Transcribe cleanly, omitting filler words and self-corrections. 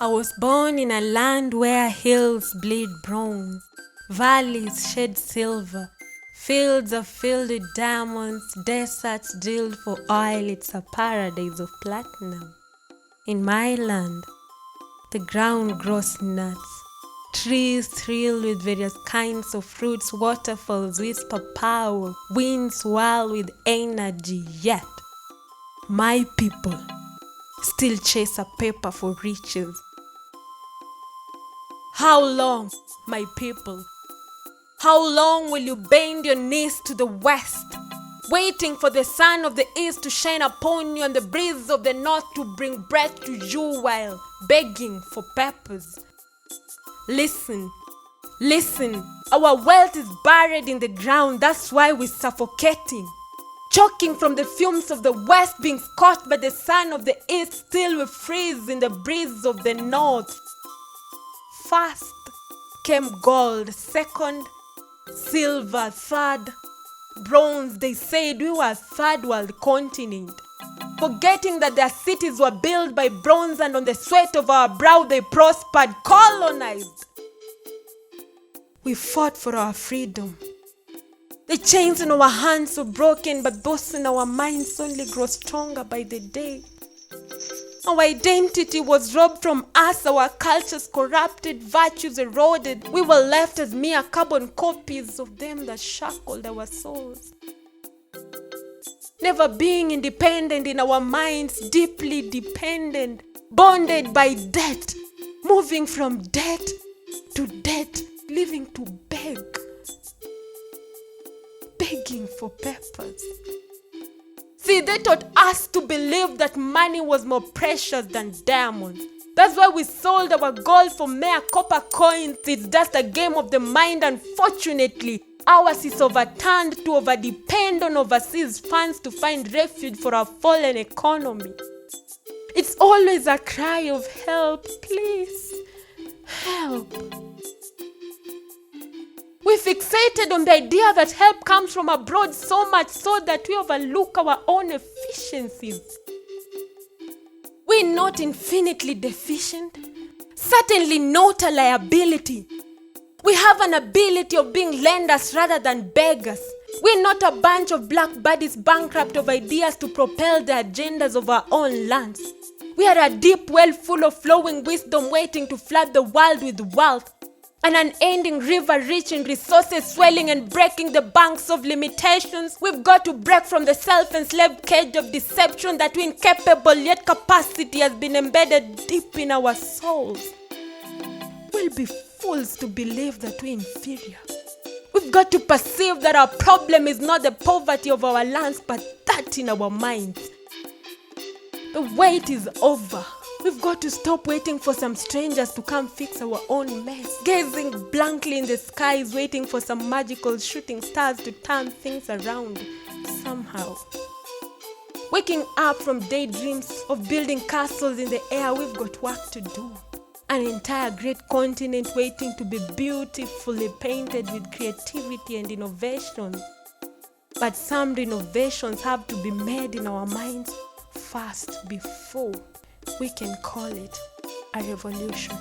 I was born in a land where hills bleed bronze, valleys shed silver, fields are filled with diamonds, deserts drilled for oil. It's a paradise of platinum. In my land, the ground grows nuts, trees thrill with various kinds of fruits, waterfalls whisper power, winds whirl with energy, yet my people still chase a paper for riches. How long, my people? How long will you bend your knees to the west, waiting for the sun of the east to shine upon you and the breeze of the north to bring breath to you while begging for peppers? Listen, our wealth is buried in the ground, that's why we're suffocating. Choking from the fumes of the west, being scorched by the sun of the east, still we freeze in the breeze of the north. First came gold, second silver, third bronze. They said we were a third world continent, forgetting that their cities were built by bronze and on the sweat of our brow they prospered, colonized. We fought for our freedom. The chains in our hands were broken, but those in our minds only grow stronger by the day. Our identity was robbed from us, our cultures corrupted, virtues eroded. We were left as mere carbon copies of them that shackled our souls. Never being independent in our minds, deeply dependent, bonded by debt, moving from debt to debt, living to beg, begging for peppers. See, they taught us to believe that money was more precious than diamonds. That's why we sold our gold for mere copper coins. It's just a game of the mind. Unfortunately, ours is overturned to overdepend on overseas funds to find refuge for our fallen economy. It's always a cry of help, please, help. We fixated on the idea that help comes from abroad so much so that we overlook our own efficiencies. We're not infinitely deficient, certainly not a liability. We have an ability of being lenders rather than beggars. We're not a bunch of black bodies bankrupt of ideas to propel the agendas of our own lands. We are a deep well full of flowing wisdom waiting to flood the world with wealth. An unending river rich in resources, swelling and breaking the banks of limitations. We've got to break from the self-enslaved cage of deception that we're incapable, yet capacity has been embedded deep in our souls. We'll be fools to believe that we're inferior. We've got to perceive that our problem is not the poverty of our lands, but that in our minds. The wait is over. We've got to stop waiting for some strangers to come fix our own mess. Gazing blankly in the skies, waiting for some magical shooting stars to turn things around somehow. Waking up from daydreams of building castles in the air, we've got work to do. An entire great continent waiting to be beautifully painted with creativity and innovation. But some renovations have to be made in our minds first before we can call it a revolution.